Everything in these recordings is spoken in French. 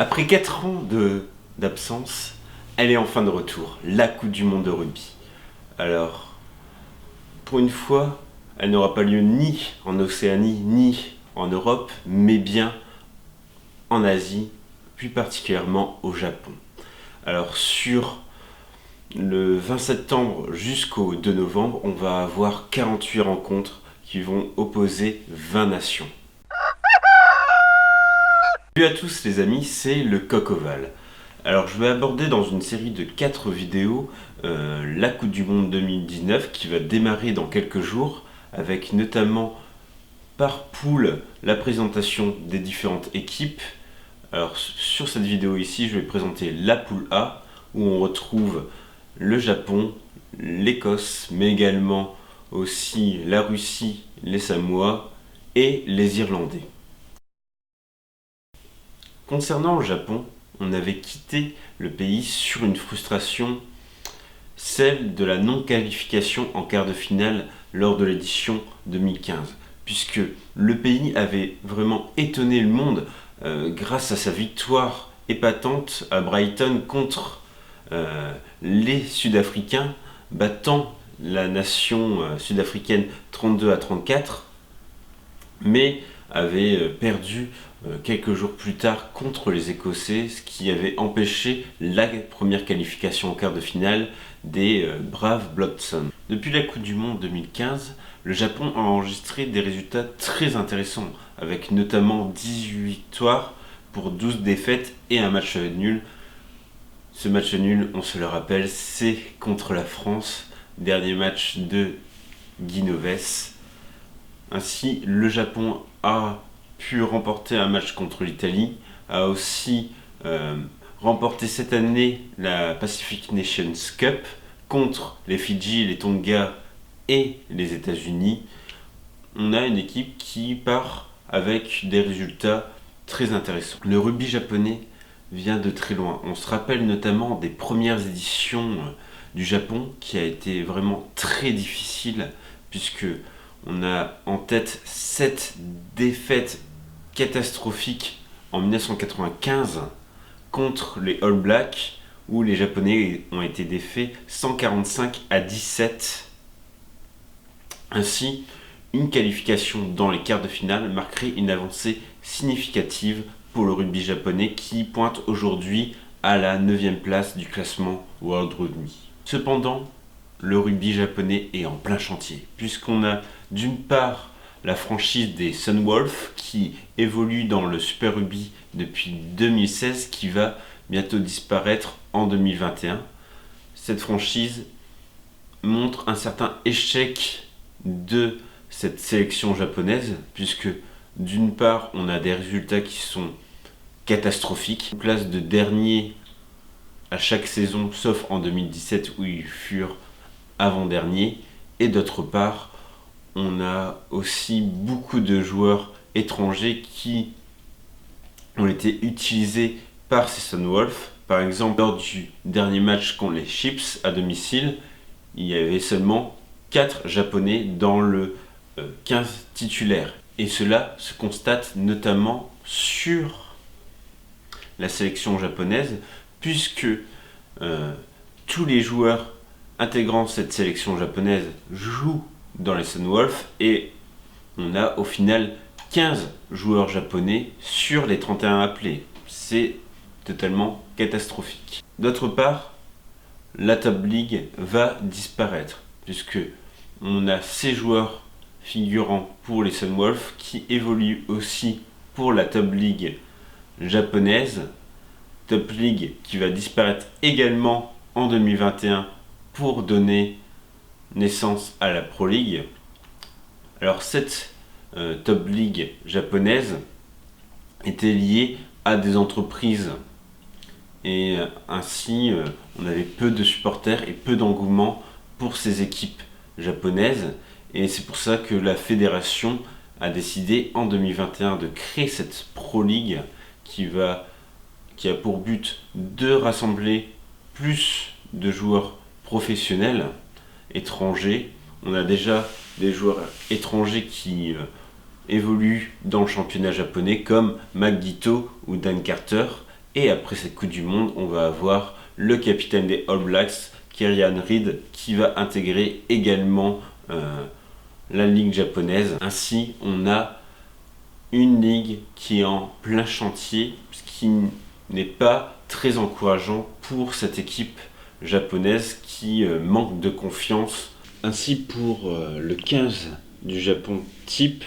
Après 4 ans d'absence, elle est enfin de retour, la Coupe du Monde de rugby. Alors, pour une fois, elle n'aura pas lieu ni en Océanie, ni en Europe, mais bien en Asie, plus particulièrement au Japon. Alors, sur le 20 septembre jusqu'au 2 novembre, on va avoir 48 rencontres qui vont opposer 20 nations. Salut à tous les amis, c'est le Coq Ovale. Alors je vais aborder dans une série de 4 vidéos la Coupe du Monde 2019 qui va démarrer dans quelques jours avec notamment par poule la présentation des différentes équipes. Alors sur cette vidéo ici je vais présenter la poule A où on retrouve le Japon, l'Écosse mais également aussi la Russie, les Samoa et les Irlandais. Concernant le Japon, on avait quitté le pays sur une frustration, celle de la non-qualification en quart de finale lors de l'édition 2015, puisque le pays avait vraiment étonné le monde grâce à sa victoire épatante à Brighton contre les Sud-Africains, battant la nation sud-africaine 32-34, mais avait perdu quelques jours plus tard contre les Écossais, ce qui avait empêché la première qualification en quart de finale des braves Bloodsons. Depuis la Coupe du Monde 2015, le Japon a enregistré des résultats très intéressants, avec notamment 18 victoires pour 12 défaites et un match nul. Ce match nul, on se le rappelle, c'est contre la France, dernier match de Guinoves. Ainsi, le Japon a pu remporter un match contre l'Italie, a aussi remporté cette année la Pacific Nations Cup contre les Fidji, les Tonga et les États-Unis. On a une équipe qui part avec des résultats très intéressants. Le rugby japonais vient de très loin. On se rappelle notamment des premières éditions du Japon qui a été vraiment très difficile puisque on a en tête 7 défaites catastrophiques en 1995 contre les All Blacks où les Japonais ont été défaits 145-17. Ainsi, une qualification dans les quarts de finale marquerait une avancée significative pour le rugby japonais qui pointe aujourd'hui à la 9e place du classement World Rugby. Cependant, le rugby japonais est en plein chantier, puisqu'on a d'une part la franchise des Sunwolves qui évolue dans le Super Rugby depuis 2016 qui va bientôt disparaître en 2021. Cette franchise montre un certain échec de cette sélection japonaise, puisque d'une part on a des résultats qui sont catastrophiques, une place de dernier à chaque saison sauf en 2017 où ils furent avant-dernier, et d'autre part, on a aussi beaucoup de joueurs étrangers qui ont été utilisés par ces Sunwolves. Par exemple, lors du dernier match contre les Chiefs à domicile, il y avait seulement 4 Japonais dans le 15 titulaire. Et cela se constate notamment sur la sélection japonaise, puisque tous les joueurs intégrant cette sélection japonaise jouent dans les Sunwolves et on a au final 15 joueurs japonais sur les 31 appelés. C'est totalement catastrophique. D'autre part, la Top League va disparaître puisque on a 6 joueurs figurant pour les Sunwolves qui évoluent aussi pour la Top League japonaise. Top League qui va disparaître également en 2021 pour donner naissance à la Pro League. Alors cette Top League japonaise était liée à des entreprises et ainsi on avait peu de supporters et peu d'engouement pour ces équipes japonaises, et c'est pour ça que la fédération a décidé en 2021 de créer cette Pro League qui a pour but de rassembler plus de joueurs professionnels étrangers. On a déjà des joueurs étrangers qui évoluent dans le championnat japonais comme Magito ou Dan Carter Et après cette Coupe du Monde, on va avoir le capitaine des All Blacks, Kieran Reid, qui va intégrer également la ligue japonaise. Ainsi, on a une ligue qui est en plein chantier, ce qui n'est pas très encourageant pour cette équipe japonaise qui manque de confiance. Ainsi, pour le 15 du Japon type,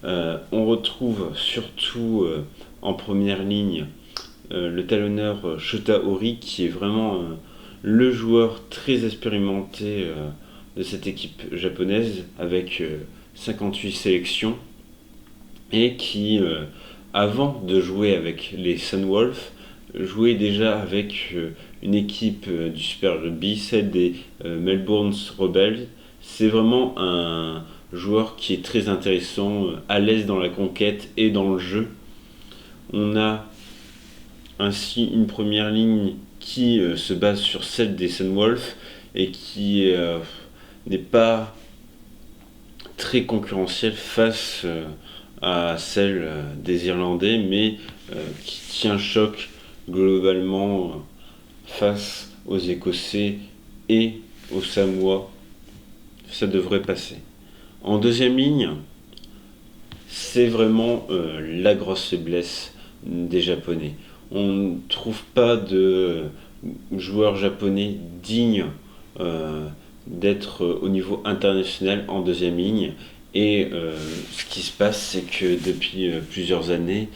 on retrouve surtout en première ligne le talonneur Shota Ori, qui est vraiment le joueur très expérimenté de cette équipe japonaise, avec 58 sélections, et qui, avant de jouer avec les Sunwolves, jouait déjà avec une équipe du Super Rugby, celle des Melbourne Rebels. C'est vraiment un joueur qui est très intéressant, à l'aise dans la conquête et dans le jeu. On a ainsi une première ligne qui se base sur celle des Sunwolves et qui n'est pas très concurrentielle face à celle des Irlandais, mais qui tient choc globalement face aux Écossais et aux Samoa. Ça devrait passer. En deuxième ligne, c'est vraiment la grosse faiblesse des Japonais. On ne trouve pas de joueurs japonais dignes d'être au niveau international en deuxième ligne. Et ce qui se passe, c'est que depuis plusieurs années,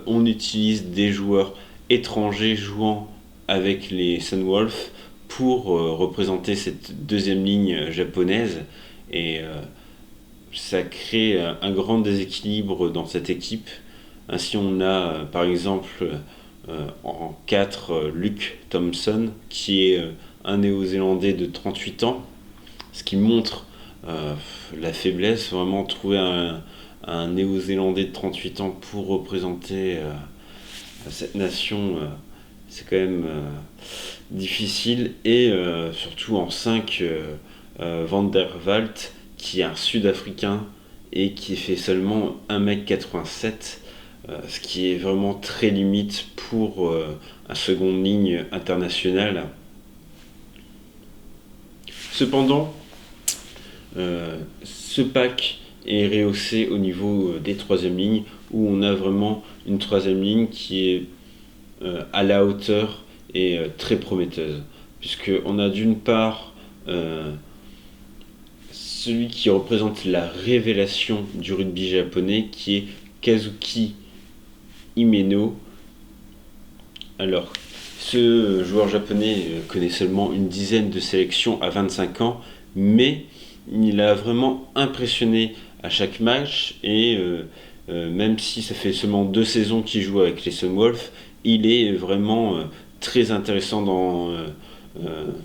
on utilise des joueurs étrangers jouant avec les Sunwolves pour représenter cette deuxième ligne japonaise. Et ça crée un grand déséquilibre dans cette équipe. Ainsi, on a par exemple en 4 Luke Thompson, qui est un néo-zélandais de 38 ans, ce qui montre la faiblesse. Vraiment, trouver un néo-zélandais de 38 ans pour représenter cette nation, c'est quand même difficile. Et surtout en 5, Van der Waalt, qui est un sud-africain et qui fait seulement 1m87, ce qui est vraiment très limite pour un seconde ligne international. Cependant, ce pack est rehaussé au niveau des troisième lignes, où on a vraiment une troisième ligne qui est à la hauteur et très prometteuse, puisqu'on a d'une part celui qui représente la révélation du rugby japonais, qui est Kazuki Himeno. Alors, ce joueur japonais connaît seulement une dizaine de sélections à 25 ans, mais il a vraiment impressionné à chaque match, et même si ça fait seulement 2 saisons qu'il joue avec les Sunwolves, il est vraiment très intéressant dans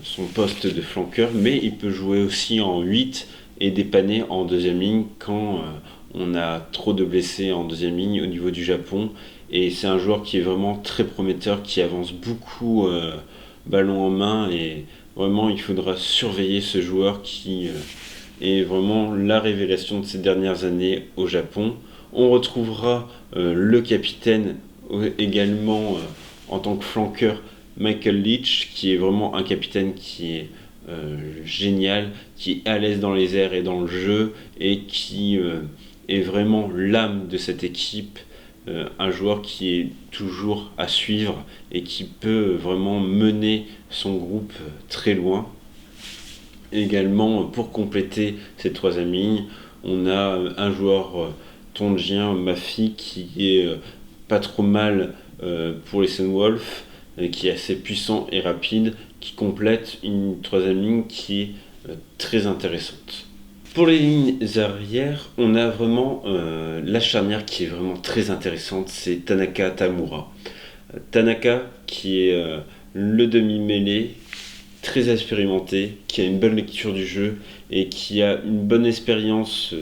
son poste de flanqueur, mais il peut jouer aussi en 8 et dépanner en deuxième ligne quand on a trop de blessés en deuxième ligne au niveau du Japon. Et c'est un joueur qui est vraiment très prometteur, qui avance beaucoup ballon en main, et vraiment il faudra surveiller ce joueur qui est vraiment la révélation de ces dernières années au Japon. On retrouvera le capitaine également en tant que flanqueur, Michael Leach, qui est vraiment un capitaine qui est génial, qui est à l'aise dans les airs et dans le jeu, et qui est vraiment l'âme de cette équipe. Un joueur qui est toujours à suivre et qui peut vraiment mener son groupe très loin. Également, pour compléter cette troisième ligne, on a un joueur tongien, Mafi, qui est pas trop mal pour les Sunwolves, qui est assez puissant et rapide, qui complète une troisième ligne qui est très intéressante. Pour les lignes arrières, on a vraiment la charnière qui est vraiment très intéressante, c'est Tanaka Tamura. Tanaka, qui est le demi-mêlée, très expérimenté, qui a une bonne lecture du jeu et qui a une bonne expérience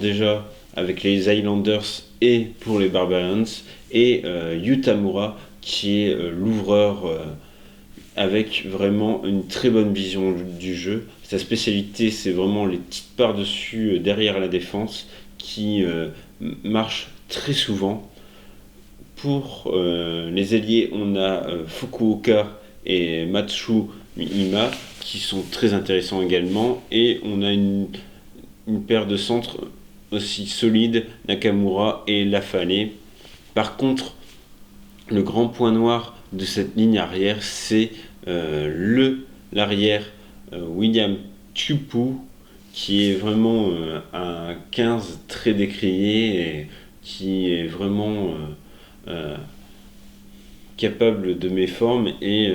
déjà avec les Highlanders et pour les Barbarians, et Yu Tamura, qui est l'ouvreur avec vraiment une très bonne vision du jeu. Sa spécialité, c'est vraiment les petites derrière la défense, qui marchent très souvent Pour les ailiers, on a Fukuoka et Matsushima qui sont très intéressants également. Et on a une paire de centres aussi solides, Nakamura et Lafale. Par contre, le grand point noir de cette ligne arrière, c'est l'arrière William Tupou, qui est vraiment un 15 très décrié et qui est vraiment capable de méforme et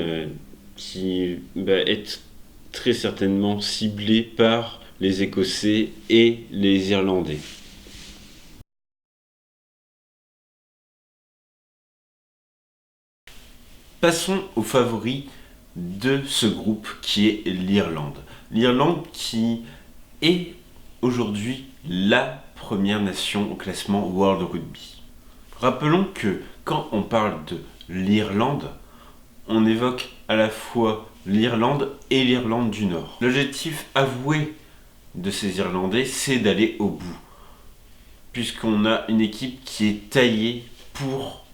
qui va être très certainement ciblé par les Écossais et les Irlandais. Passons aux favoris de ce groupe qui est l'Irlande. L'Irlande qui est aujourd'hui la première nation au classement World Rugby. Rappelons que quand on parle de l'Irlande, on évoque à la fois l'Irlande et l'Irlande du Nord. L'objectif avoué de ces Irlandais, c'est d'aller au bout, puisqu'on a une équipe qui est taillée pour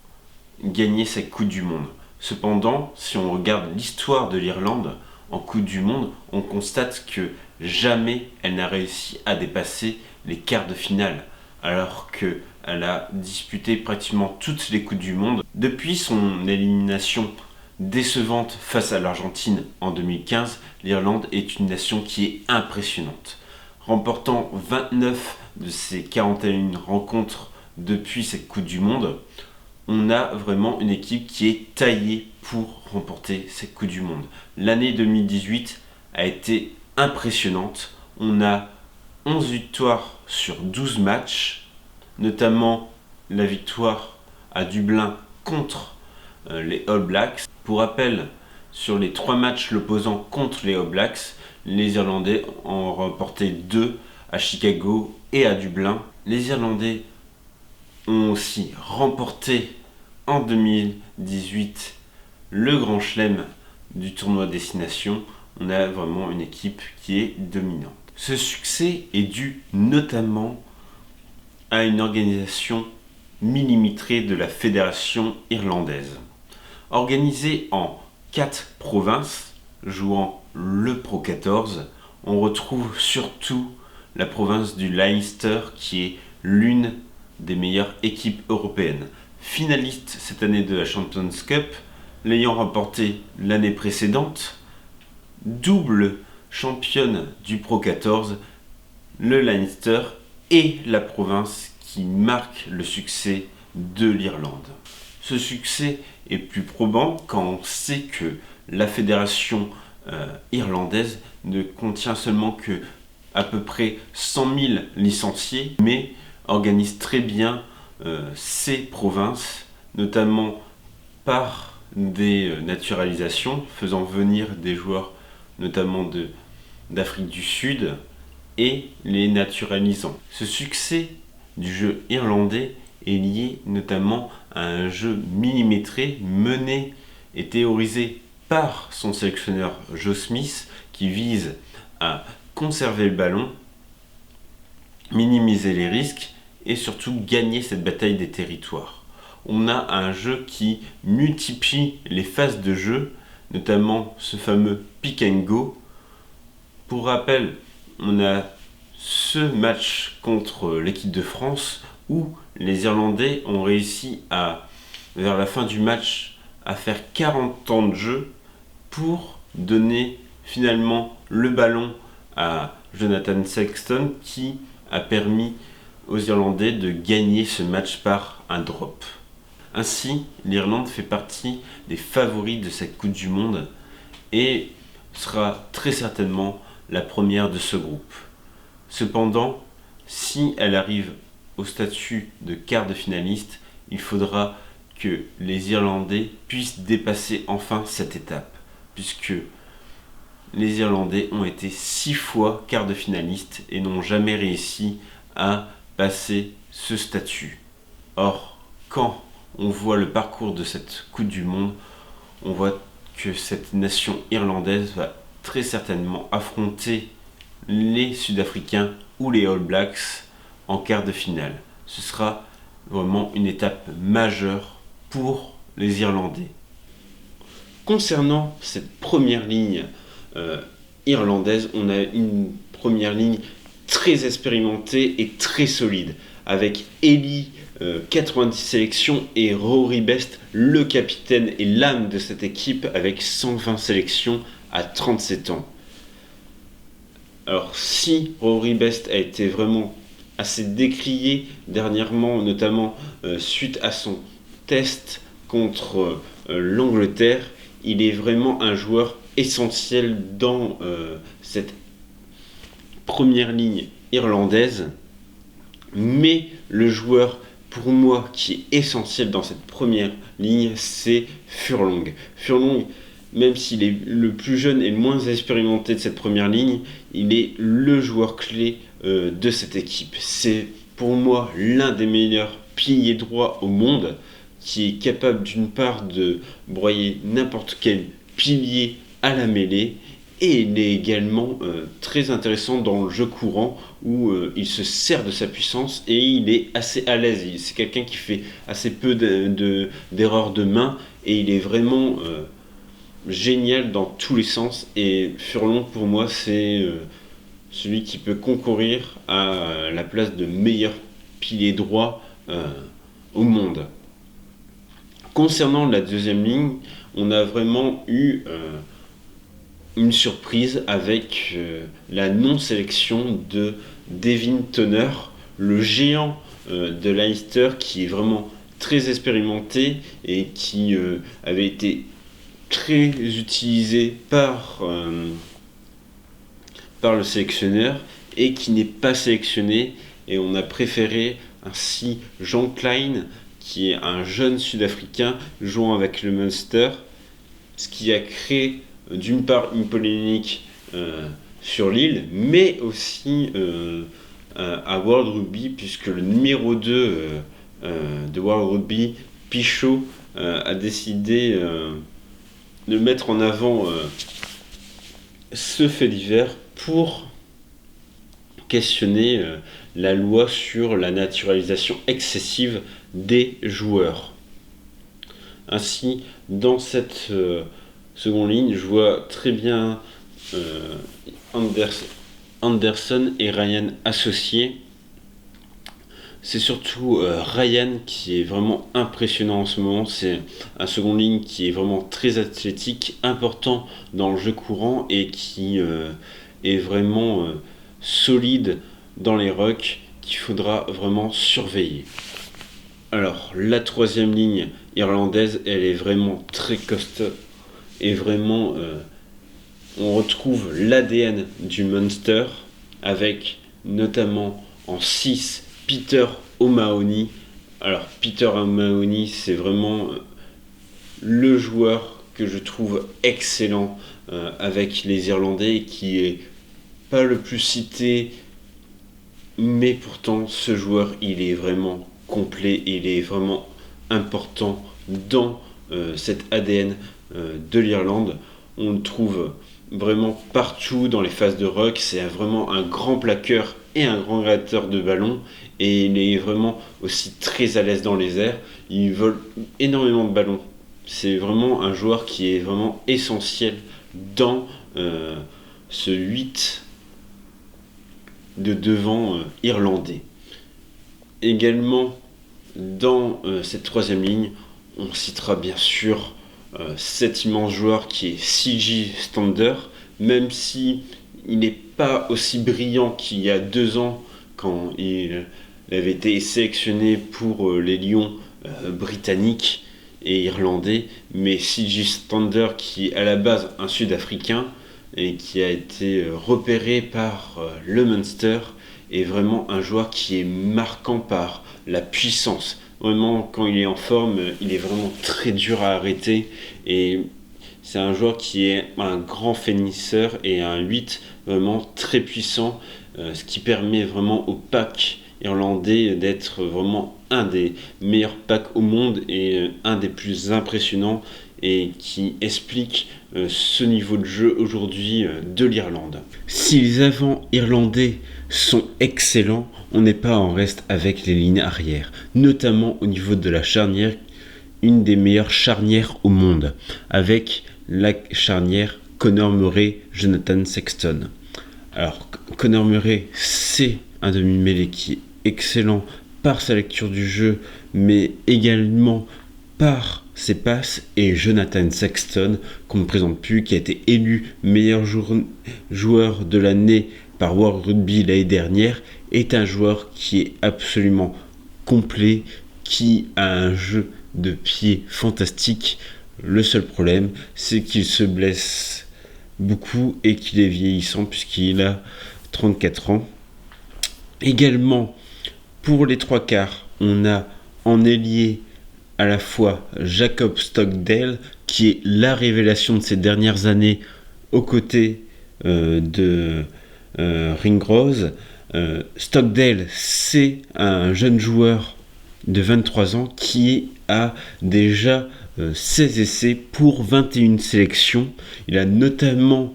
gagner cette Coupe du Monde. Cependant, si on regarde l'histoire de l'Irlande en Coupe du Monde, on constate que jamais elle n'a réussi à dépasser les quarts de finale, alors qu'elle a disputé pratiquement toutes les Coupes du Monde. Depuis son élimination décevante face à l'Argentine en 2015, l'Irlande est une nation qui est impressionnante. Remportant 29 de ses 41 rencontres depuis cette Coupe du Monde, on a vraiment une équipe qui est taillée pour remporter cette Coupe du Monde. L'année 2018 a été impressionnante. On a 11 victoires sur 12 matchs, notamment la victoire à Dublin contre les All Blacks. Pour rappel, sur les 3 matchs l'opposant contre les All Blacks, les Irlandais ont remporté 2 à Chicago et à Dublin. Les Irlandais ont aussi remporté en 2018 le Grand Chelem du tournoi Destination. On a vraiment une équipe qui est dominante. Ce succès est dû notamment à une organisation millimétrée de la fédération irlandaise. Organisée en 4 provinces, jouant le Pro 14, on retrouve surtout la province du Leinster qui est l'une des meilleures équipes européennes. Finaliste cette année de la Champions Cup, l'ayant remporté l'année précédente, double championne du Pro 14, le Leinster est la province qui marque le succès de l'Irlande. Ce succès est plus probant quand on sait que la fédération irlandaise ne contient seulement que à peu près 100 000 licenciés, mais organise très bien ces provinces, notamment par des naturalisations, faisant venir des joueurs notamment d'Afrique du Sud et les naturalisant. Ce succès du jeu irlandais est lié notamment à un jeu millimétré mené et théorisé par son sélectionneur Joe Smith qui vise à conserver le ballon, minimiser les risques et surtout gagner cette bataille des territoires. On a un jeu qui multiplie les phases de jeu, notamment ce fameux pick and go. Pour rappel, on a ce match contre l'équipe de France où les Irlandais ont réussi vers la fin du match, à faire 40 temps de jeu pour donner finalement le ballon à Jonathan Sexton qui a permis aux Irlandais de gagner ce match par un drop. Ainsi, l'Irlande fait partie des favoris de cette Coupe du Monde et sera très certainement la première de ce groupe. Cependant, si elle arrive au statut de quart de finaliste, il faudra que les Irlandais puissent dépasser enfin cette étape, puisque les Irlandais ont été 6 fois quart de finaliste et n'ont jamais réussi à passer ce statut. Or, quand on voit le parcours de cette Coupe du Monde, on voit que cette nation irlandaise va très certainement affronter les Sud-Africains ou les All Blacks en quart de finale. Ce sera vraiment une étape majeure pour les Irlandais. Concernant cette première ligne irlandaise, on a une première ligne très expérimentée et très solide, avec Eli, 90 sélections, et Rory Best, le capitaine et l'âme de cette équipe, avec 120 sélections à 37 ans. Alors si Rory Best a été vraiment assez décrié dernièrement, notamment suite à son test contre l'Angleterre, il est vraiment un joueur essentiel dans cette première ligne irlandaise. Mais le joueur, pour moi, qui est essentiel dans cette première ligne, c'est Furlong. Furlong, même s'il est le plus jeune et le moins expérimenté de cette première ligne, il est le joueur clé de cette équipe. C'est pour moi l'un des meilleurs piliers droits au monde, qui est capable d'une part de broyer n'importe quel pilier à la mêlée, et il est également très intéressant dans le jeu courant où il se sert de sa puissance et il est assez à l'aise. C'est quelqu'un qui fait assez peu d'erreurs de main et il est vraiment génial dans tous les sens. Et Furlong, pour moi, c'est celui qui peut concourir à la place de meilleur pilier droit au monde. Concernant la deuxième ligne, on a vraiment eu une surprise avec la non-sélection de Devin Tonner, le géant de Leicester, qui est vraiment très expérimenté et qui avait été très utilisé par le sélectionneur et qui n'est pas sélectionné, et on a préféré ainsi Jean Klein, qui est un jeune sud-africain jouant avec le Munster, ce qui a créé d'une part une polémique sur l'île, mais aussi à World Rugby, puisque le numéro 2 de World Rugby, Pichot, a décidé de mettre en avant ce fait divers pour questionner la loi sur la naturalisation excessive des joueurs. Ainsi, dans cette seconde ligne, je vois très bien Anderson et Ryan associés. C'est surtout Ryan qui est vraiment impressionnant en ce moment. C'est un second ligne qui est vraiment très athlétique, important dans le jeu courant et qui est vraiment solide dans les rucks, qu'il faudra vraiment surveiller. Alors, la troisième ligne irlandaise, elle est vraiment très costaud et vraiment on retrouve l'ADN du Munster avec notamment en 6 Peter O'Mahony. Alors Peter O'Mahony, c'est vraiment le joueur que je trouve excellent avec les Irlandais, qui est pas le plus cité, mais pourtant ce joueur il est vraiment complet, il est vraiment important dans cet ADN de l'Irlande. On le trouve vraiment partout dans les phases de ruck. C'est vraiment un grand plaqueur et un grand gratteur de ballon, et il est vraiment aussi très à l'aise dans les airs. Il vole énormément de ballons. C'est vraiment un joueur qui est vraiment essentiel dans ce 8 de devant irlandais. Également dans cette troisième ligne, on citera bien sûr cet immense joueur qui est C.J. Stander, même si il n'est pas aussi brillant qu'il y a 2 ans quand il avait été sélectionné pour les Lions britanniques et irlandais, mais C.J. Stander, qui est à la base un Sud-Africain et qui a été repéré par le Munster, est vraiment un joueur qui est marquant par la puissance. Vraiment, quand il est en forme, il est vraiment très dur à arrêter, et c'est un joueur qui est un grand finisseur et un 8 vraiment très puissant, ce qui permet vraiment au pack irlandais d'être vraiment un des meilleurs packs au monde et un des plus impressionnants, et qui explique ce niveau de jeu aujourd'hui de l'Irlande. Si les avants irlandais sont excellents, on n'est pas en reste avec les lignes arrière, notamment au niveau de la charnière une des meilleures charnières au monde, avec la charnière Conor Murray-Jonathan Sexton. Alors, Conor Murray, c'est un demi-mêlée qui est excellent par sa lecture du jeu, mais également par ses passes, et Jonathan Sexton, qu'on ne présente plus, qui a été élu meilleur joueur de l'année par World Rugby l'année dernière, est un joueur qui est absolument complet, qui a un jeu de pied fantastique. Le seul problème, c'est qu'il se blesse beaucoup et qu'il est vieillissant puisqu'il a 34 ans. Également, pour les trois quarts, on a en ailier à la fois Jacob Stockdale, qui est la révélation de ces dernières années aux côtés de Ringrose. Stockdale, c'est un jeune joueur de 23 ans qui a déjà 16 essais pour 21 sélections. Il a notamment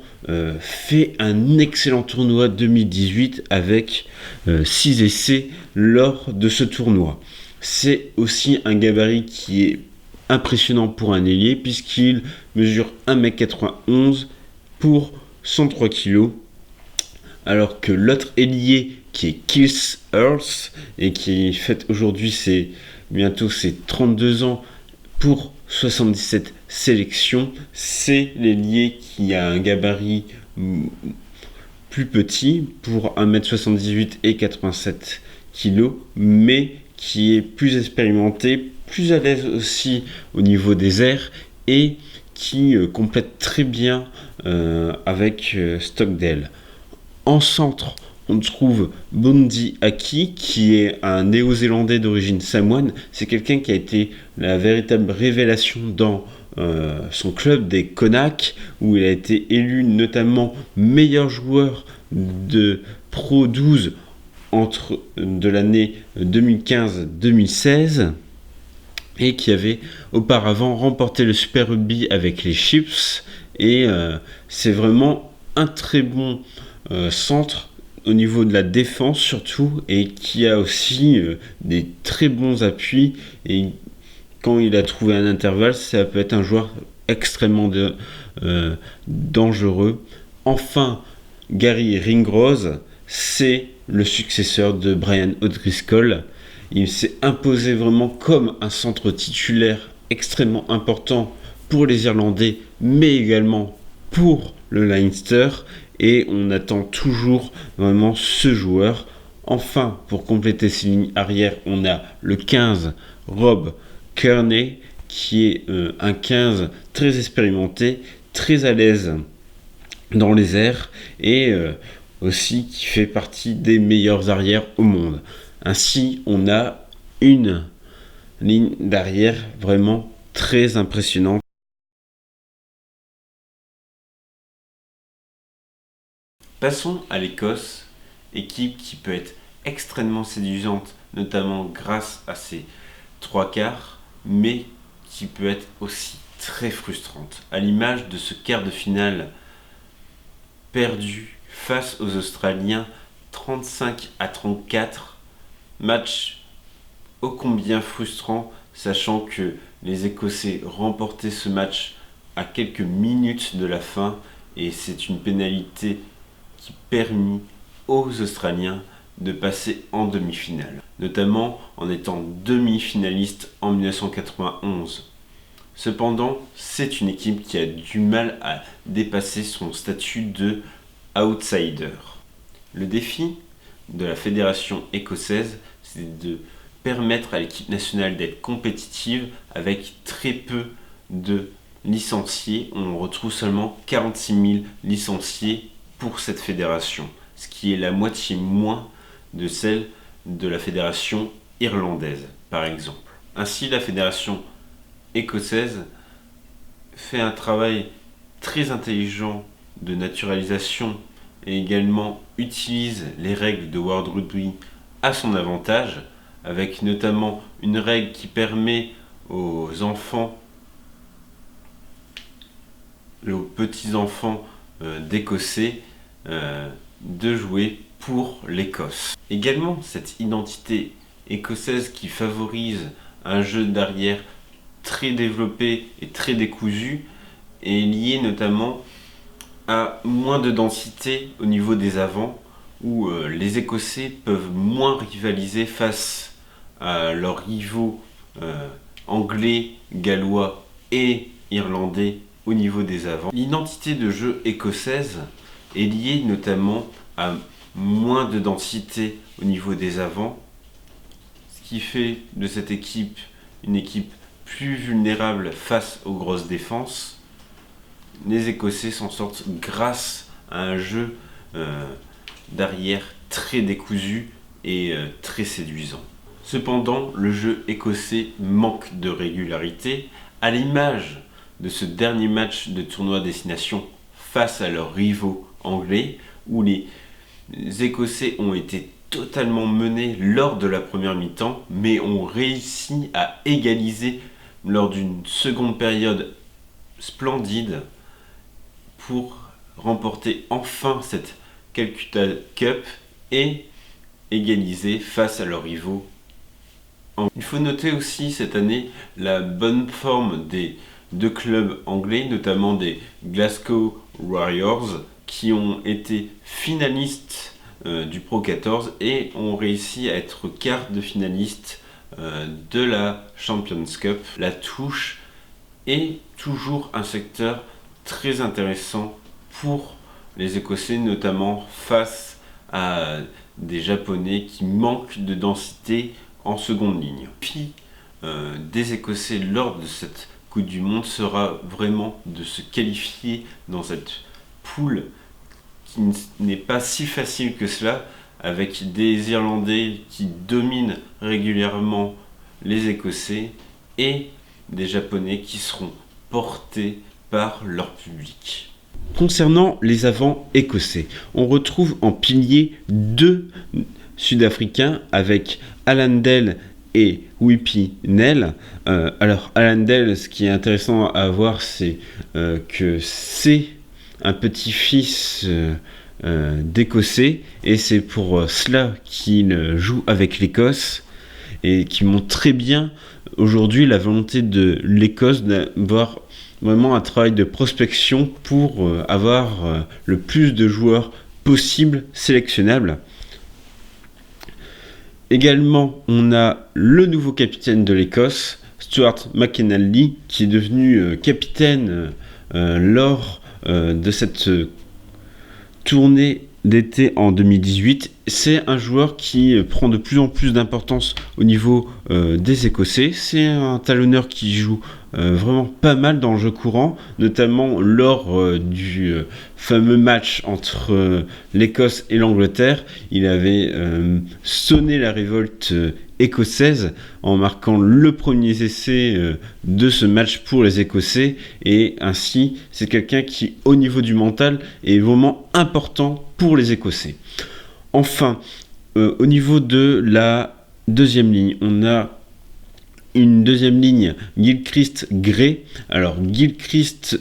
fait un excellent tournoi 2018 avec 6 essais lors de ce tournoi. C'est aussi un gabarit qui est impressionnant pour un ailier puisqu'il mesure 1m91 pour 103 kg, alors que l'autre ailier qui est Keith Earls et qui fête aujourd'hui bientôt ses 32 ans pour 77 sélections, c'est l'ailier qui a un gabarit plus petit pour 1m78 et 87 kg, mais qui est plus expérimenté, plus à l'aise aussi au niveau des airs et qui complète très bien avec Stockdale. En centre, on trouve Bundee Aki, qui est un néo-zélandais d'origine samoane. C'est quelqu'un qui a été la véritable révélation dans son club des Connacht, où il a été élu notamment meilleur joueur de Pro 12 de l'année 2015-2016 et qui avait auparavant remporté le Super Rugby avec les Chiefs. Et c'est vraiment un très bon centre au niveau de la défense surtout, et qui a aussi des très bons appuis, et quand il a trouvé un intervalle, ça peut être un joueur extrêmement dangereux. Enfin, Gary Ringrose, c'est le successeur de Brian O'Driscoll. Il s'est imposé vraiment comme un centre titulaire extrêmement important pour les Irlandais, mais également pour le Leinster, et on attend toujours vraiment ce joueur. Enfin, pour compléter ces lignes arrière, on a le 15 Rob Kearney, qui est un 15 très expérimenté, très à l'aise dans les airs, et aussi qui fait partie des meilleurs arrières au monde. Ainsi, on a une ligne d'arrière vraiment très impressionnante. Passons à l'Écosse, équipe qui peut être extrêmement séduisante, notamment grâce à ses trois quarts, mais qui peut être aussi très frustrante, à l'image de ce quart de finale perdu face aux Australiens 35-34, match ô combien frustrant, sachant que les Écossais remportaient ce match à quelques minutes de la fin, et c'est une pénalité qui permit aux Australiens de passer en demi-finale, notamment en étant demi-finaliste en 1991. Cependant, c'est une équipe qui a du mal à dépasser son statut de outsider. Le défi de la fédération écossaise, c'est de permettre à l'équipe nationale d'être compétitive avec très peu de licenciés. On retrouve seulement 46 000 licenciés pour cette fédération, ce qui est la moitié moins de celle de la fédération irlandaise, par exemple. Ainsi, la fédération écossaise fait un travail très intelligent de naturalisation et également utilise les règles de World Rugby à son avantage, avec notamment une règle qui permet aux enfants, aux petits-enfants d'Écossais de jouer pour l'Écosse. Également, cette identité écossaise qui favorise un jeu d'arrière très développé et très décousu est lié notamment à moins de densité au niveau des avants, où les Écossais peuvent moins rivaliser face à leurs rivaux anglais, gallois et irlandais au niveau des avants. L'identité de jeu écossaise est liée notamment à moins de densité au niveau des avants, ce qui fait de cette équipe une équipe plus vulnérable face aux grosses défenses. Les Écossais s'en sortent grâce à un jeu d'arrière très décousu et très séduisant. Cependant, le jeu écossais manque de régularité, à l'image de ce dernier match de tournoi destination face à leurs rivaux anglais, où les Écossais ont été totalement menés lors de la première mi-temps, mais ont réussi à égaliser lors d'une seconde période splendide pour remporter enfin cette Calcutta Cup et égaliser face à leurs rivaux. Il faut noter aussi cette année la bonne forme des deux clubs anglais, notamment des Glasgow Warriors, qui ont été finalistes du Pro 14 et ont réussi à être quart de finaliste de la Champions Cup. La touche est toujours un secteur très intéressant pour les Écossais, notamment face à des Japonais qui manquent de densité en seconde ligne. Puis des Écossais lors de cette Coupe du Monde sera vraiment de se qualifier dans cette poule qui n'est pas si facile que cela, avec des Irlandais qui dominent régulièrement les Écossais et des Japonais qui seront portés par leur public. Concernant les avants écossais, on retrouve en pilier deux Sud-Africains avec Alan Dale et Whippy Nel. Alors Alan Dale, ce qui est intéressant à voir, c'est que c'est un petit-fils d'Écossais, et c'est pour cela qu'il joue avec l'Écosse et qui montre très bien aujourd'hui la volonté de l'Écosse d'avoir vraiment un travail de prospection pour avoir le plus de joueurs possible sélectionnables. Également, on a le nouveau capitaine de l'Écosse, Stuart McInally, qui est devenu capitaine lors de cette tournée d'été en 2018. C'est un joueur qui prend de plus en plus d'importance au niveau des Écossais. C'est un talonneur qui joue vraiment pas mal dans le jeu courant, notamment lors du fameux match entre l'Écosse et l'Angleterre. Il avait sonné la révolte écossaise en marquant le premier essai de ce match pour les Écossais, et ainsi c'est quelqu'un qui au niveau du mental est vraiment important pour les Écossais. Enfin, au niveau de la deuxième ligne, on a une deuxième ligne, Gilchrist Gray. Alors Gilchrist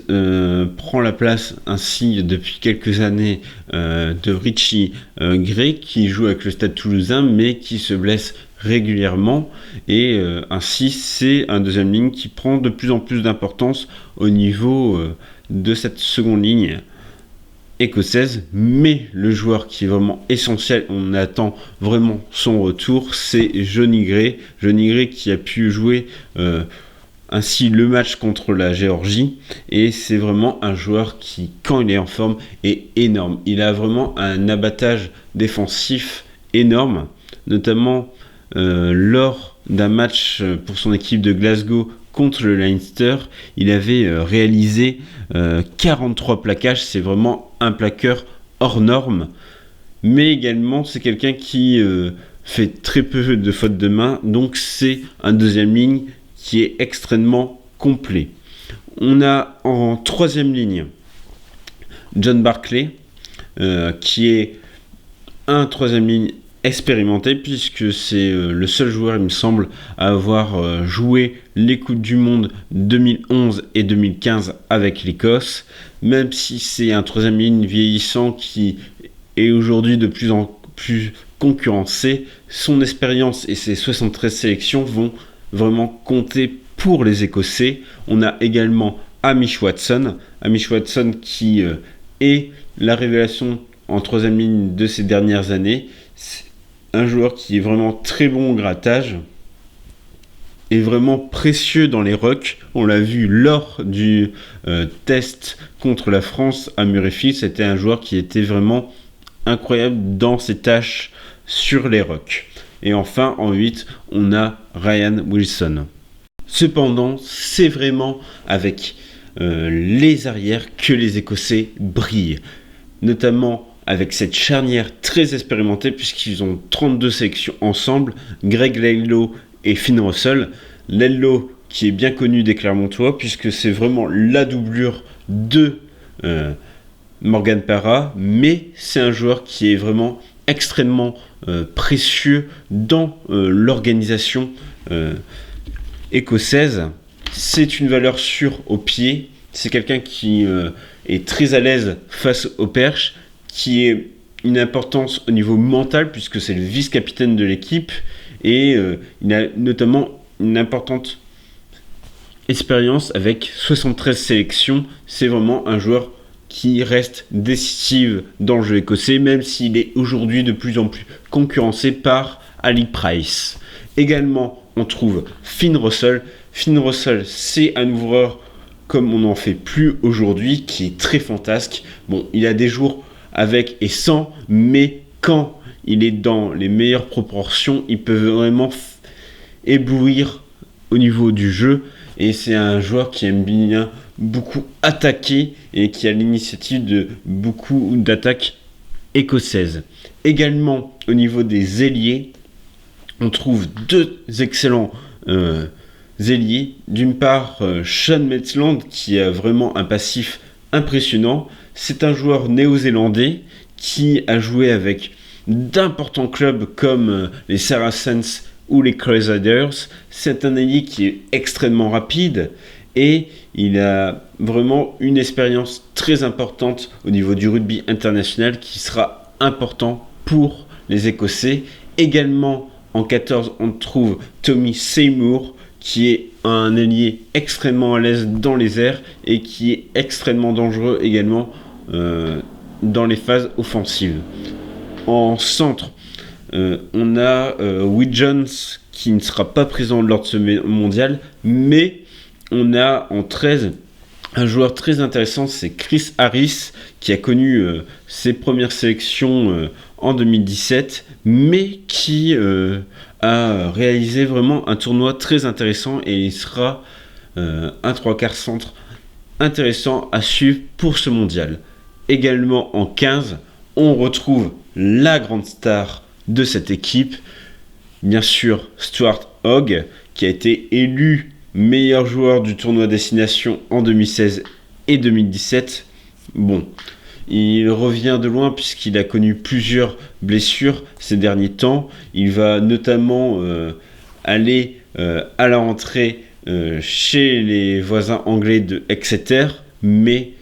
prend la place ainsi depuis quelques années de Richie Gray, qui joue avec le Stade Toulousain mais qui se blesse régulièrement, et ainsi c'est un deuxième ligne qui prend de plus en plus d'importance au niveau de cette seconde ligne écossaise. Mais le joueur qui est vraiment essentiel, on attend vraiment son retour, c'est Johnny Gray. Johnny Gray qui a pu jouer ainsi le match contre la Géorgie, et c'est vraiment un joueur qui, quand il est en forme, est énorme. Il a vraiment un abattage défensif énorme, notamment lors d'un match pour son équipe de Glasgow contre le Leinster. Il avait réalisé 43 plaquages. C'est vraiment un plaqueur hors norme, mais également c'est quelqu'un qui fait très peu de fautes de main, donc c'est un deuxième ligne qui est extrêmement complet. On a en troisième ligne John Barclay, qui est un troisième ligne expérimenté, puisque c'est le seul joueur, il me semble, à avoir joué les Coupes du Monde 2011 et 2015 avec l'Écosse, même si c'est un troisième ligne vieillissant qui est aujourd'hui de plus en plus concurrencé. Son expérience et ses 73 sélections vont vraiment compter pour les Écossais. On a également Hamish Watson. Hamish Watson qui est la révélation en troisième ligne de ces dernières années. C'est un joueur qui est vraiment très bon au grattage et vraiment précieux dans les rucks. On l'a vu lors du test contre la France à Murrayfield. C'était un joueur qui était vraiment incroyable dans ses tâches sur les rucks. Et enfin, en 8, on a Ryan Wilson. Cependant, c'est vraiment avec les arrières que les Écossais brillent. Notamment avec cette charnière très expérimentée, puisqu'ils ont 32 sélections ensemble, Greg Laidlaw et Finn Russell. Laidlaw qui est bien connu des Clermontois, puisque c'est vraiment la doublure de Morgan Parra, mais c'est un joueur qui est vraiment extrêmement précieux dans l'organisation écossaise. C'est une valeur sûre au pied, c'est quelqu'un qui est très à l'aise face aux perches, qui est une importance au niveau mental puisque c'est le vice-capitaine de l'équipe et il a notamment une importante expérience avec 73 sélections. C'est vraiment un joueur qui reste décisif dans le jeu écossais, même s'il est aujourd'hui de plus en plus concurrencé par Ali Price. Également, on trouve Finn Russell. Finn Russell, c'est un ouvreur comme on n'en fait plus aujourd'hui, qui est très fantasque. Bon, il a des jours avec et sans, mais quand il est dans les meilleures proportions, il peut vraiment éblouir au niveau du jeu. Et c'est un joueur qui aime bien beaucoup attaquer et qui a l'initiative de beaucoup d'attaques écossaises. Également, au niveau des ailiers, on trouve deux excellents ailiers. D'une part, Sean Maitland, qui a vraiment un passif impressionnant. C'est un joueur néo-zélandais qui a joué avec d'importants clubs comme les Saracens ou les Crusaders. C'est un ailier qui est extrêmement rapide et il a vraiment une expérience très importante au niveau du rugby international qui sera important pour les Écossais. Également en 14, on trouve Tommy Seymour qui est un ailier extrêmement à l'aise dans les airs et qui est extrêmement dangereux également dans les phases offensives. En centre, on a Will Jones qui ne sera pas présent lors de ce mondial, mais on a en 13 un joueur très intéressant, c'est Chris Harris qui a connu ses premières sélections en 2017, mais qui a réalisé vraiment un tournoi très intéressant et il sera un 3/4 centre intéressant à suivre pour ce mondial. Également en 15, on retrouve la grande star de cette équipe, bien sûr Stuart Hogg, qui a été élu meilleur joueur du tournoi Destination en 2016 et 2017. Bon, il revient de loin puisqu'il a connu plusieurs blessures ces derniers temps. Il va notamment aller à la rentrée chez les voisins anglais de Exeter, mais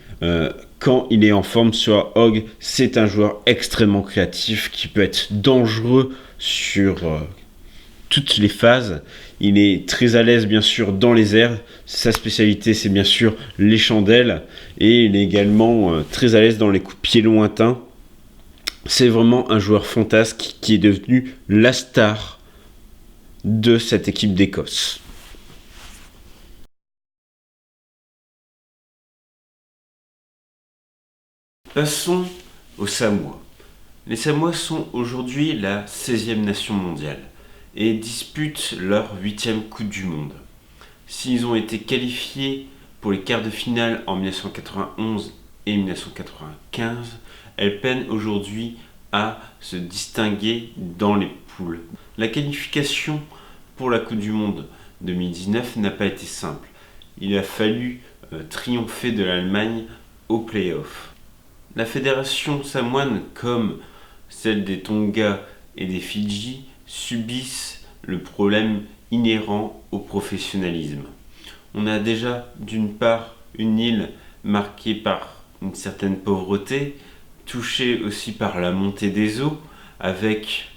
quand il est en forme sur Hogg, c'est un joueur extrêmement créatif qui peut être dangereux sur toutes les phases. Il est très à l'aise bien sûr dans les airs. Sa spécialité c'est bien sûr les chandelles et il est également très à l'aise dans les coups de pied lointains. C'est vraiment un joueur fantasque qui est devenu la star de cette équipe d'Écosse. Passons aux Samoa. Les Samoa sont aujourd'hui la 16e nation mondiale et disputent leur 8e Coupe du Monde. S'ils ont été qualifiés pour les quarts de finale en 1991 et 1995, elles peinent aujourd'hui à se distinguer dans les poules. La qualification pour la Coupe du Monde 2019 n'a pas été simple. Il a fallu triompher de l'Allemagne aux playoffs. La fédération samoane, comme celle des Tonga et des Fidji, subissent le problème inhérent au professionnalisme. On a déjà d'une part une île marquée par une certaine pauvreté, touchée aussi par la montée des eaux, avec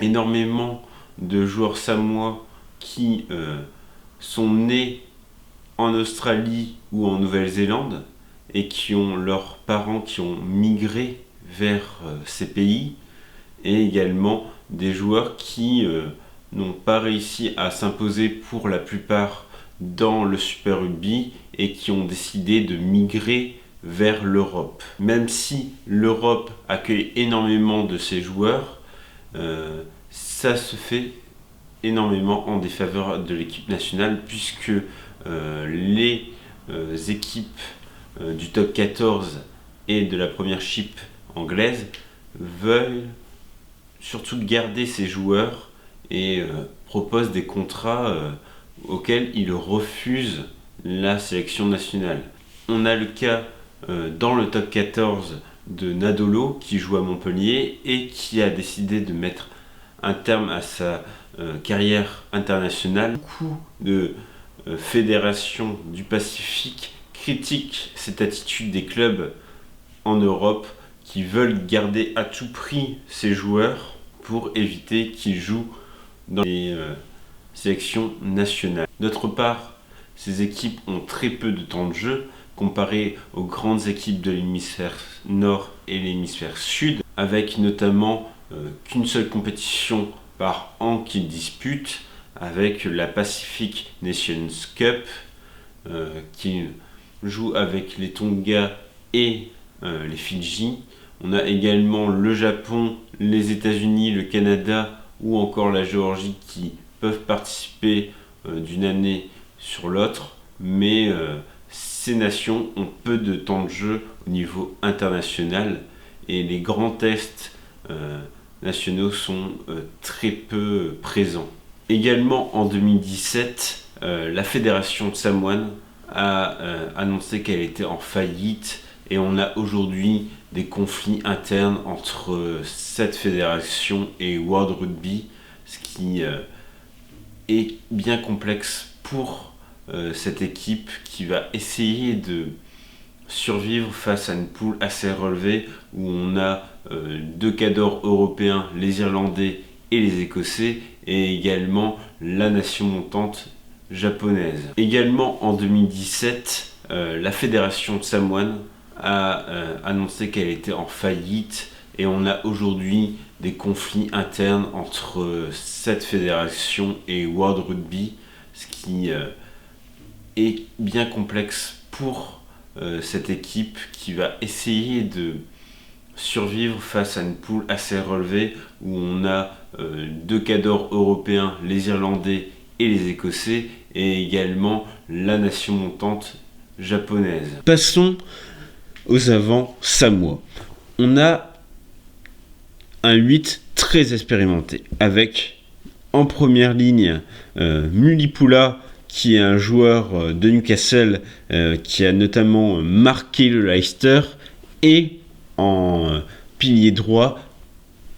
énormément de joueurs samois qui sont nés en Australie ou en Nouvelle-Zélande et qui ont leurs parents qui ont migré vers ces pays, et également des joueurs qui n'ont pas réussi à s'imposer pour la plupart dans le Super Rugby et qui ont décidé de migrer vers l'Europe. Même si l'Europe accueille énormément de ces joueurs, ça se fait énormément en défaveur de l'équipe nationale, puisque les équipes du top 14 et de la première chip anglaise veulent surtout garder ces joueurs et proposent des contrats auxquels ils refusent la sélection nationale. On a le cas dans le top 14 de Nadolo qui joue à Montpellier et qui a décidé de mettre un terme à sa carrière internationale. Beaucoup de fédérations du Pacifique critiquent cette attitude des clubs en Europe qui veulent garder à tout prix ces joueurs pour éviter qu'ils jouent dans les sélections nationales. D'autre part, ces équipes ont très peu de temps de jeu comparé aux grandes équipes de l'hémisphère nord et l'hémisphère sud, avec notamment qu'une seule compétition par an qu'ils disputent, avec la Pacific Nations Cup qui joue avec les Tonga et les Fidji. On a également le Japon, les États-Unis, le Canada ou encore la Géorgie qui peuvent participer d'une année sur l'autre, mais ces nations ont peu de temps de jeu au niveau international et les grands tests nationaux sont très peu présents. Également en 2017, la fédération de samoane a annoncé qu'elle était en faillite et on a aujourd'hui des conflits internes entre cette fédération et World Rugby, ce qui est bien complexe pour cette équipe qui va essayer de survivre face à une poule assez relevée où on a deux cadors européens, les Irlandais et les Écossais, et également la nation montante japonaise. Également en 2017, la fédération de samoane a annoncé qu'elle était en faillite et on a aujourd'hui des conflits internes entre cette fédération et World Rugby, ce qui est bien complexe pour cette équipe qui va essayer de survivre face à une poule assez relevée où on a deux cadors européens, les Irlandais et les Écossais, et également la nation montante japonaise. Passons aux avants samoa. On a un 8 très expérimenté avec en première ligne Mulipula, qui est un joueur de Newcastle qui a notamment marqué le Leicester, et en pilier droit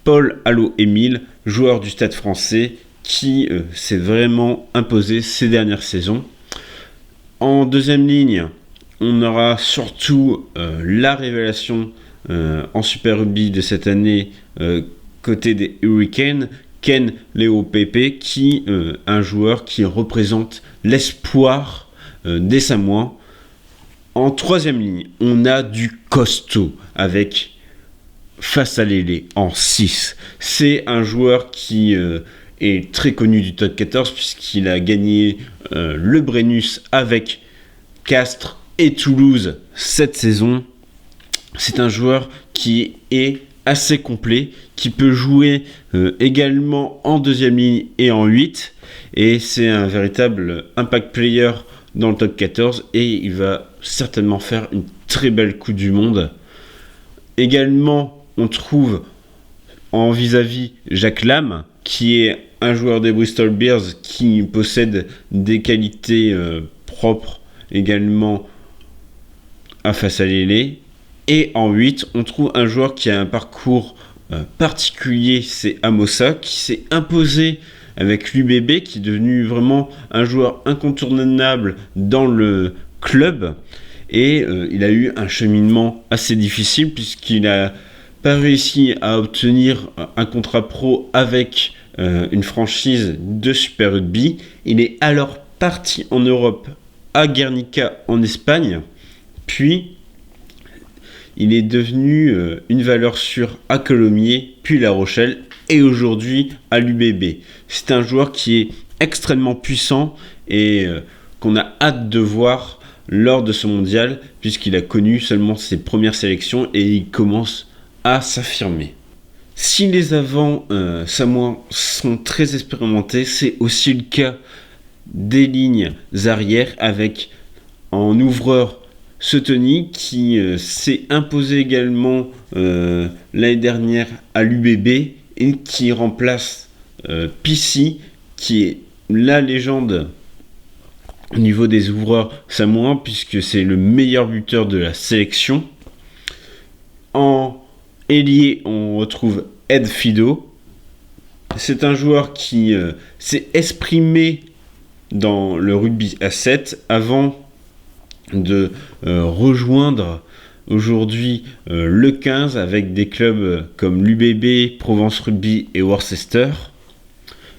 Paul Allo-Émile, joueur du Stade Français qui s'est vraiment imposé ces dernières saisons. En deuxième ligne, on aura surtout la révélation en Super Rugby de cette année côté des Hurricanes, Ken Leaupepe, qui un joueur qui représente l'espoir des Samoans. En troisième ligne, on a du costaud avec Fassalele en 6. C'est un joueur qui est très connu du top 14 puisqu'il a gagné le Brennus avec Castres et Toulouse cette saison. C'est un joueur qui est assez complet, qui peut jouer également en deuxième ligne et en 8, et c'est un véritable impact player dans le top 14 et il va certainement faire une très belle Coupe du Monde. Également, on trouve en vis-à-vis Jacques Lam, qui est un joueur des Bristol Bears qui possède des qualités propres également à Fassalele. Et en 8, on trouve un joueur qui a un parcours particulier, c'est Amosa, qui s'est imposé avec l'UBB, qui est devenu vraiment un joueur incontournable dans le club. Et il a eu un cheminement assez difficile puisqu'il n'a pas réussi à obtenir un contrat pro avec une franchise de Super Rugby. Il est alors parti en Europe à Guernica en Espagne, puis il est devenu une valeur sûre à Colomiers, puis La Rochelle, et aujourd'hui à l'UBB. C'est un joueur qui est extrêmement puissant et qu'on a hâte de voir lors de ce mondial, puisqu'il a connu seulement ses premières sélections et il commence à s'affirmer. Si les avants samoans sont très expérimentés, c'est aussi le cas des lignes arrières avec en ouvreur Setoni qui s'est imposé également l'année dernière à l'UBB et qui remplace Pissi qui est la légende au niveau des ouvreurs samoans puisque c'est le meilleur buteur de la sélection. En ailier, on retrouve Ed Fido. C'est un joueur qui s'est exprimé dans le rugby à 7 avant de rejoindre aujourd'hui le 15 avec des clubs comme l'UBB, Provence Rugby et Worcester.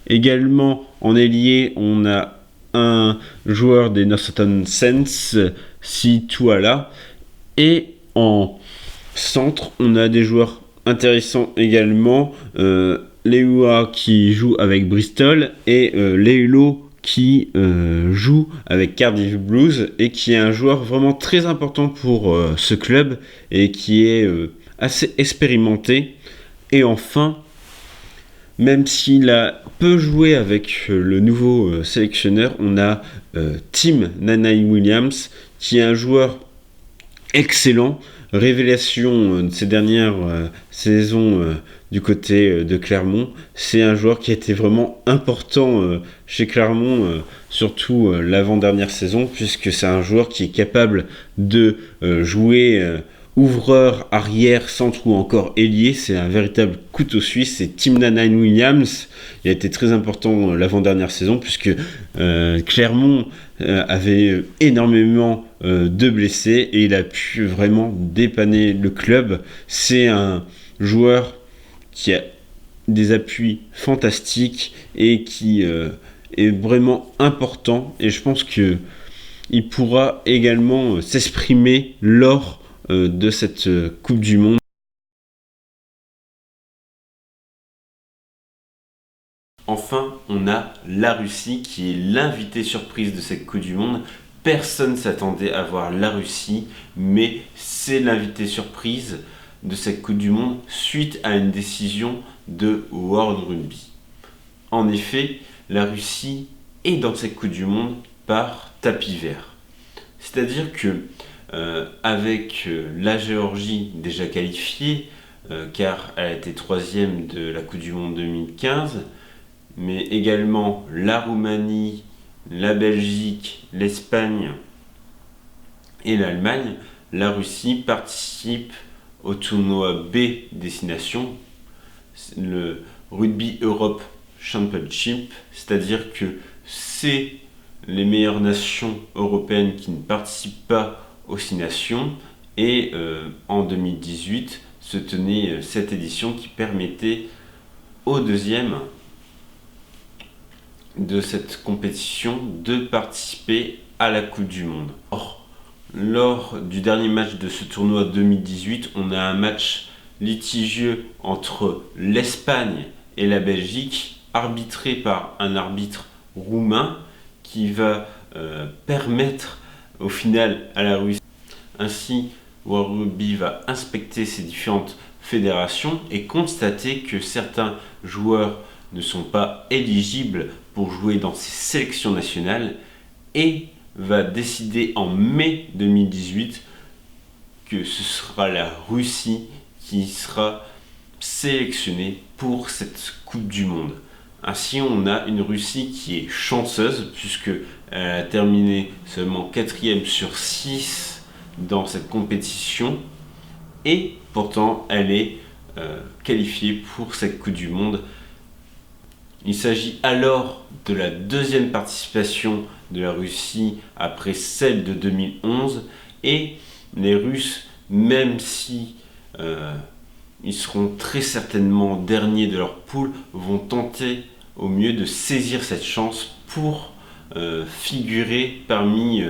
Également en ailier, on a un joueur des Northampton Saints, Situala, et en centre, on a des joueurs intéressants également, Leua qui joue avec Bristol et Leilo qui joue avec Cardiff Blues et qui est un joueur vraiment très important pour ce club et qui est assez expérimenté. Et enfin, même s'il a peu joué avec le nouveau sélectionneur, on a Tim Nanai-Williams qui est un joueur excellent, révélation de ces dernières saisons du côté de Clermont. C'est un joueur qui a été vraiment important chez Clermont, surtout l'avant-dernière saison, puisque c'est un joueur qui est capable de jouer ouvreur, arrière, centre ou encore ailier. C'est un véritable couteau suisse. C'est Tim Nanai-Williams. Il a été très important l'avant-dernière saison, puisque Clermont avait énormément de blessés et il a pu vraiment dépanner le club. C'est un joueur qui a des appuis fantastiques et qui est vraiment important, et je pense qu'il pourra également s'exprimer lors de cette Coupe du Monde. Enfin, on a la Russie qui est l'invité surprise de cette Coupe du Monde. Personne ne s'attendait à voir la Russie, mais c'est l'invité surprise de cette Coupe du Monde suite à une décision de World Rugby. En effet, la Russie est dans cette Coupe du Monde par tapis vert. C'est-à-dire que avec la Géorgie déjà qualifiée, car elle a été troisième de la Coupe du Monde 2015, mais également la Roumanie, la Belgique, l'Espagne et l'Allemagne, la Russie participe au tournoi B Destination, le Rugby Europe Championship, c'est-à-dire que c'est les meilleures nations européennes qui ne participent pas aux 6 nations, et en 2018 se tenait cette édition qui permettait au deuxième de cette compétition de participer à la Coupe du Monde. Or, lors du dernier match de ce tournoi 2018, on a un match litigieux entre l'Espagne et la Belgique, arbitré par un arbitre roumain qui va permettre au final à la Russie. Ainsi, World Rugby va inspecter ces différentes fédérations et constater que certains joueurs ne sont pas éligibles pour jouer dans ces sélections nationales, et va décider en mai 2018 que ce sera la Russie qui sera sélectionnée pour cette Coupe du Monde. Ainsi, on a une Russie qui est chanceuse puisqu'elle a terminé seulement 4e sur 6 dans cette compétition, et pourtant elle est qualifiée pour cette Coupe du Monde. Il s'agit alors de la deuxième participation de la Russie après celle de 2011, et les Russes, même si ils seront très certainement derniers de leur poule, vont tenter au mieux de saisir cette chance pour figurer parmi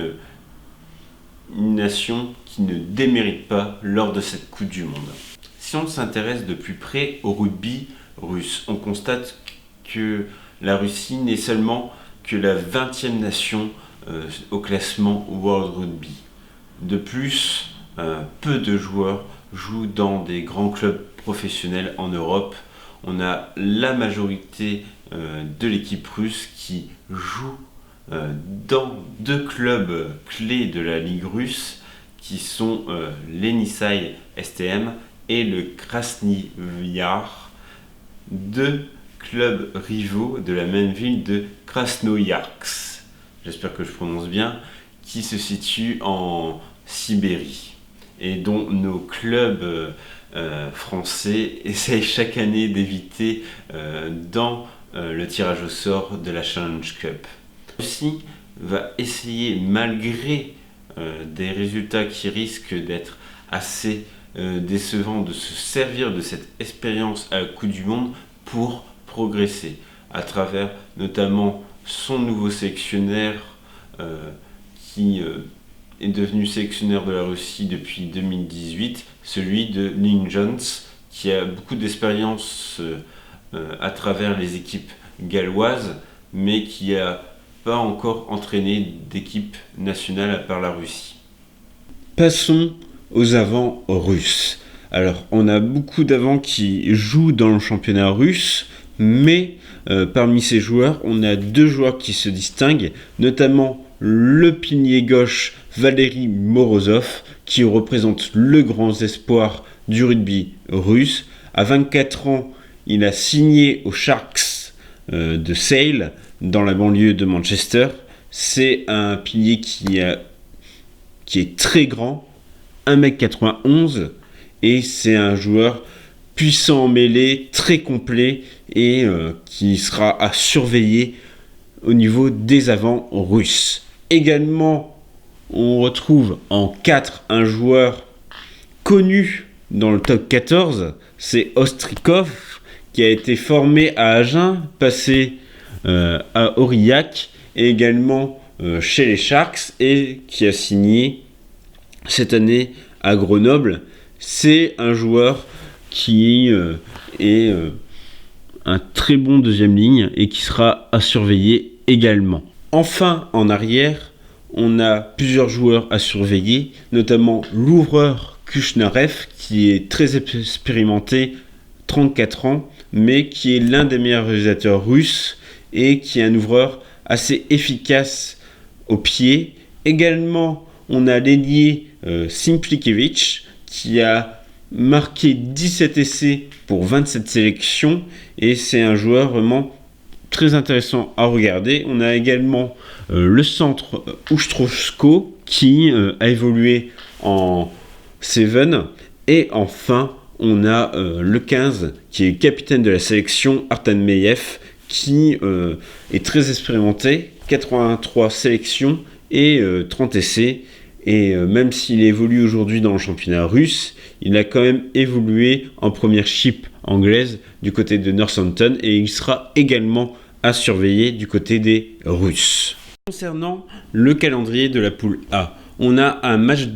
une nation qui ne démérite pas lors de cette Coupe du Monde. Si on s'intéresse de plus près au rugby russe, on constate que la Russie n'est seulement que la 20e nation au classement World Rugby. De plus, peu de joueurs jouent dans des grands clubs professionnels en Europe. On a la majorité de l'équipe russe qui joue dans 2 clubs clés de la Ligue russe qui sont l'Enisei STM et le Krasny Yar, 2 clubs rivaux de la même ville de Krasnoïarsk, j'espère que je prononce bien, qui se situe en Sibérie et dont nos clubs français essayent chaque année d'éviter dans le tirage au sort de la Challenge Cup. Aussi va essayer, malgré des résultats qui risquent d'être assez décevants, de se servir de cette expérience à la Coupe du Monde pour progresser à travers notamment son nouveau sélectionneur qui est devenu sélectionneur de la Russie depuis 2018, celui de Lin Jones, qui a beaucoup d'expérience à travers les équipes galloises, mais qui n'a pas encore entraîné d'équipe nationale à part la Russie. Passons aux avants russes. Alors, on a beaucoup d'avants qui jouent dans le championnat russe, mais parmi ces joueurs, on a 2 joueurs qui se distinguent, notamment le pilier gauche Valeri Morozov, qui représente le grand espoir du rugby russe. À 24 ans, il a signé aux Sharks de Sale, dans la banlieue de Manchester. C'est un pilier qui est très grand, 1,91 m, et c'est un joueur puissant en mêlée, très complet, et qui sera à surveiller au niveau des avants russes. Également, on retrouve en 4 un joueur connu dans le top 14, c'est Ostrikov, qui a été formé à Agen, passé à Aurillac, et également chez les Sharks, et qui a signé cette année à Grenoble. C'est un joueur qui est un très bon deuxième ligne et qui sera à surveiller également. Enfin, en arrière, on a plusieurs joueurs à surveiller, notamment l'ouvreur Kuchnarev, qui est très expérimenté, 34 ans, mais qui est l'un des meilleurs réalisateurs russes et qui est un ouvreur assez efficace au pied. Également, on a l'ailier Simplikevich, qui a marqué 17 essais pour 27 sélections, et c'est un joueur vraiment très intéressant à regarder. On a également le centre Ustrowsko, qui a évolué en Seven, et enfin on a le 15 qui est capitaine de la sélection, Artan Meyev, qui est très expérimenté, 83 sélections et 30 essais. Et même s'il évolue aujourd'hui dans le championnat russe, il a quand même évolué en première chip anglaise du côté de Northampton, et il sera également à surveiller du côté des Russes. Concernant le calendrier de la poule A, on a un match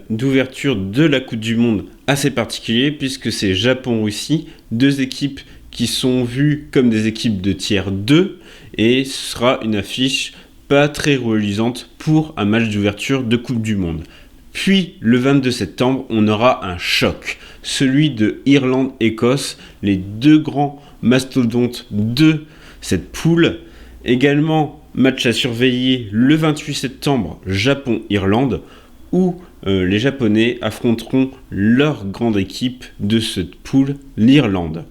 d'ouverture de la Coupe du Monde assez particulier, puisque c'est Japon-Russie, 2 équipes qui sont vues comme des équipes de tiers 2, et ce sera une affiche pas très reluisante pour un match d'ouverture de Coupe du Monde. Puis le 22 septembre, on aura un choc, celui de Irlande-Écosse, les 2 grands mastodontes de cette poule. Également, match à surveiller le 28 septembre, Japon-Irlande, où les Japonais affronteront leur grande équipe de cette poule, l'Irlande.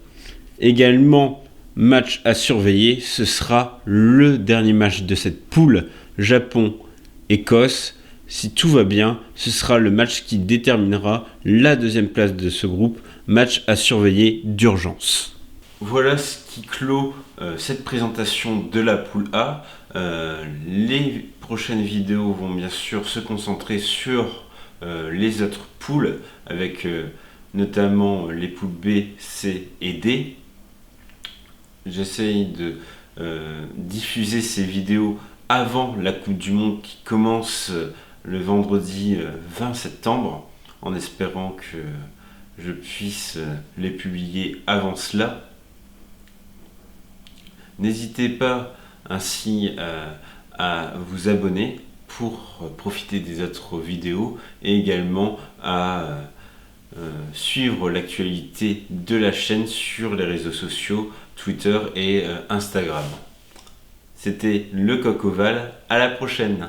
Également, match à surveiller, ce sera le dernier match de cette poule, Japon-Écosse. Si tout va bien, ce sera le match qui déterminera la 2e place de ce groupe, match à surveiller d'urgence. Voilà ce qui clôt cette présentation de la poule A. Les prochaines vidéos vont bien sûr se concentrer sur les autres poules, avec notamment les poules B, C et D. J'essaye de diffuser ces vidéos avant la Coupe du Monde qui commence le vendredi 20 septembre, en espérant que je puisse les publier avant cela. N'hésitez pas ainsi à vous abonner pour profiter des autres vidéos et également à suivre l'actualité de la chaîne sur les réseaux sociaux, Twitter et Instagram. C'était le Coq Ovale, à la prochaine!